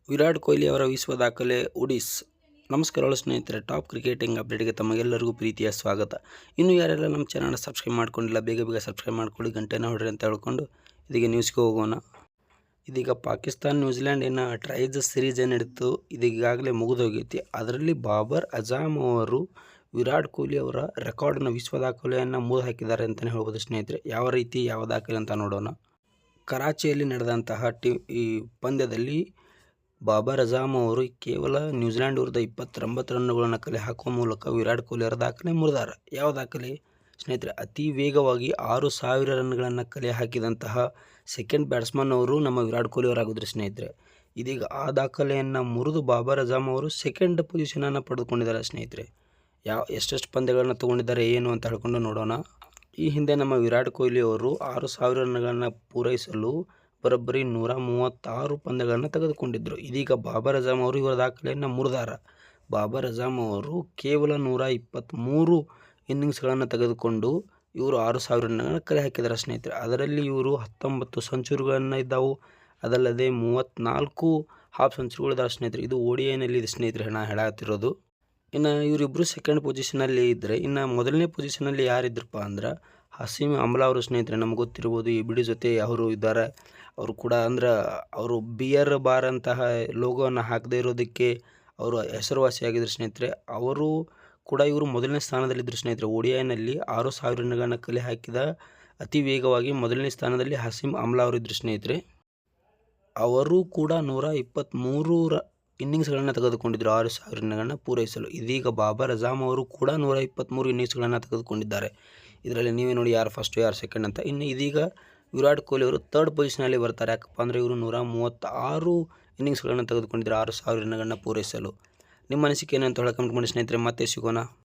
ವಿರಾಟ್ ಕೊಹ್ಲಿ ಅವರ ವಿಶ್ವ ದಾಖಲೆ ಉಡಿಸ್. ನಮಸ್ಕಾರಗಳು ಸ್ನೇಹಿತರೆ, ಟಾಪ್ ಕ್ರಿಕೆಟಿಂಗ್ ಅಪ್ಡೇಟ್ಗೆ ತಮಗೆಲ್ಲರಿಗೂ ಪ್ರೀತಿಯ ಸ್ವಾಗತ. ಇನ್ನು ಯಾರೆಲ್ಲ ನಮ್ಮ ಚಾನಲ್ನ ಸಬ್ಸ್ಕ್ರೈಬ್ ಮಾಡ್ಕೊಂಡಿಲ್ಲ, ಬೇಗ ಸಬ್ಸ್ಕ್ರೈಬ್ ಮಾಡ್ಕೊಳ್ಳಿ, ಗಂಟೆನ ಹೊಡ್ರಿ ಅಂತ ಹೇಳ್ಕೊಂಡು ಇದೀಗ ನ್ಯೂಸ್ಗೆ ಹೋಗೋಣ. ಇದೀಗ ಪಾಕಿಸ್ತಾನ ನ್ಯೂಜಿಲ್ಯಾಂಡ್ ಟ್ರೈಜ್ ಸೀರೀಸ್ ಏನಿತ್ತು ಇದೀಗಾಗಲೇ ಮುಗಿದೋಗೈತಿ. ಅದರಲ್ಲಿ ಬಾಬರ್ ಅಜಾಮ್ ಅವರು ವಿರಾಟ್ ಕೊಹ್ಲಿ ಅವರ ರೆಕಾರ್ಡ್ನ ವಿಶ್ವ ದಾಖಲೆಯನ್ನು ಮೂದು ಹಾಕಿದ್ದಾರೆ ಅಂತಲೇ ಹೇಳ್ಬೋದು ಸ್ನೇಹಿತರೆ. ಯಾವ ರೀತಿ ಯಾವ ದಾಖಲೆ ಅಂತ ನೋಡೋಣ. ಕರಾಚಿಯಲ್ಲಿ ನಡೆದಂತಹ ಈ ಪಂದ್ಯದಲ್ಲಿ ಬಾಬರ್ ಅಜಾಮ್ ಅವರು ಕೇವಲ ನ್ಯೂಜಿಲ್ಯಾಂಡ್ ವಿರುದ್ಧ 29 ರನ್ನುಗಳನ್ನು ಕಲೆ ಹಾಕುವ ಮೂಲಕ ವಿರಾಟ್ ಕೊಹ್ಲಿ ಅವರ ದಾಖಲೆ ಮುರಿದಾರೆ. ಯಾವ ದಾಖಲೆ ಸ್ನೇಹಿತರೆ? ಅತಿ ವೇಗವಾಗಿ 6000 ರನ್ಗಳನ್ನು ಕಲೆ ಹಾಕಿದಂತಹ ಸೆಕೆಂಡ್ ಬ್ಯಾಟ್ಸ್ಮನ್ ಅವರು ನಮ್ಮ ವಿರಾಟ್ ಕೊಹ್ಲಿ ಅವರಾಗಿದ್ದರು ಸ್ನೇಹಿತರೆ. ಇದೀಗ ಆ ದಾಖಲೆಯನ್ನು ಮುರಿದು ಬಾಬರ್ ಅಜಾಮ್ ಅವರು ಸೆಕೆಂಡ್ ಪೊಸಿಷನನ್ನು ಪಡೆದುಕೊಂಡಿದ್ದಾರೆ ಸ್ನೇಹಿತರೆ. ಎಷ್ಟೆಷ್ಟು ಪಂದ್ಯಗಳನ್ನು ತೊಗೊಂಡಿದ್ದಾರೆ ಏನು ಅಂತ ಹೇಳ್ಕೊಂಡು ನೋಡೋಣ. ಈ ಹಿಂದೆ ನಮ್ಮ ವಿರಾಟ್ ಕೊಹ್ಲಿ ಅವರು 6000 ರನ್ಗಳನ್ನು ಪೂರೈಸಲು ಬರೋಬ್ಬರಿ 136 ಪಂದ್ಯಗಳನ್ನು ತೆಗೆದುಕೊಂಡಿದ್ದರು. ಇದೀಗ ಬಾಬರ್ ಅಜಾಮ್ ಅವರು ಇವರ ದಾಖಲೆಯನ್ನು ಮುರಿದಾರ. ಬಾಬರ್ ಅಜಾಮ್ ಅವರು ಕೇವಲ 123 ಇನ್ನಿಂಗ್ಸ್ಗಳನ್ನು ತೆಗೆದುಕೊಂಡು ಇವರು 6000 ರನ್ಗಳನ್ನು ಕಲೆ ಹಾಕಿದ್ದಾರೆ ಸ್ನೇಹಿತರೆ. ಅದರಲ್ಲಿ ಇವರು 19 ಸೆಂಚುರಿಗಳನ್ನು ಇದ್ದವು, ಅದಲ್ಲದೆ 34 ಹಾಫ್ ಸೆಂಚುರಿಗಳಿದ್ದಾವೆ ಸ್ನೇಹಿತರೆ. ಇದು ODIನಲ್ಲಿ ಇದೆ ಸ್ನೇಹಿತರೆ ಹೇಳತ್ತಿರೋದು. ಇನ್ನು ಇವರಿಬ್ಬರು ಸೆಕೆಂಡ್ ಪೊಸಿಷನಲ್ಲಿ ಇದ್ದರೆ, ಇನ್ನು ಮೊದಲನೇ ಪೊಸಿಷನಲ್ಲಿ ಯಾರಿದ್ರಪ್ಪ ಅಂದ್ರೆ ಹಸೀಮ್ ಅಮ್ಲಾ ಅವರು ಸ್ನೇಹಿತರೆ. ನಮ್ಗೆ ಗೊತ್ತಿರ್ಬೋದು, ಎಬಿಡಿ ಜೊತೆ ಅವರು ಇದ್ದಾರೆ. ಅವರು ಕೂಡ ಅವರು ಬಿಯರ್ ಬಾರ್ ಅಂತಹ ಲೋಗೋವನ್ನು ಹಾಕದೇ ಇರೋದಕ್ಕೆ ಅವರು ಹೆಸರುವಾಸಿಯಾಗಿದ್ದರು ಸ್ನೇಹಿತರೆ. ಅವರು ಕೂಡ ಇವರು ಮೊದಲನೇ ಸ್ಥಾನದಲ್ಲಿದ್ದರು ಸ್ನೇಹಿತರೆ. ODIನಲ್ಲಿ 6000 ರನ್ಗಳನ್ನು ಕಲೆ ಹಾಕಿದ ಅತಿ ವೇಗವಾಗಿ ಮೊದಲನೇ ಸ್ಥಾನದಲ್ಲಿ ಹಸೀಮ್ ಅಮ್ಲಾ ಅವರಿದ್ದರು ಸ್ನೇಹಿತರೆ. ಅವರು ಕೂಡ 123 ಇನ್ನಿಂಗ್ಸ್ಗಳನ್ನು ತೆಗೆದುಕೊಂಡಿದ್ದರು 6000 ರನ್ಗಳನ್ನು ಪೂರೈಸಲು. ಇದೀಗ ಬಾಬರ್ ಅಜಾಮ್ ಅವರು ಕೂಡ 123 ಇನ್ನಿಂಗ್ಸ್ಗಳನ್ನು ತೆಗೆದುಕೊಂಡಿದ್ದಾರೆ. ಇದರಲ್ಲಿ ನೀವೇ ನೋಡಿ ಯಾರು ಫಸ್ಟು ಯಾರು ಸೆಕೆಂಡ್ ಅಂತ. ಇನ್ನು ಇದೀಗ ವಿರಾಟ್ ಕೊಹ್ಲಿ ಅವರು ಥರ್ಡ್ ಪೊಸಿಷನಲ್ಲಿ ಬರ್ತಾರೆ. ಯಾಕಪ್ಪ ಅಂದರೆ ಇವರು 136 ಇನ್ನಿಂಗ್ಸ್ಗಳನ್ನು ತೆಗೆದುಕೊಂಡಿದ್ದಾರೆ 6000 ರನ್ಗಳನ್ನು ಪೂರೈಸಲು. ನಿಮ್ಮ ಅನಿಸಿಕೆ ಏನು ಅಂತ ಹೇಳಿ ಕಮೆಂಟ್ ಮಾಡಿ ಸ್ನೇಹಿತರೆ. ಮತ್ತೆ ಸಿಗೋಣ.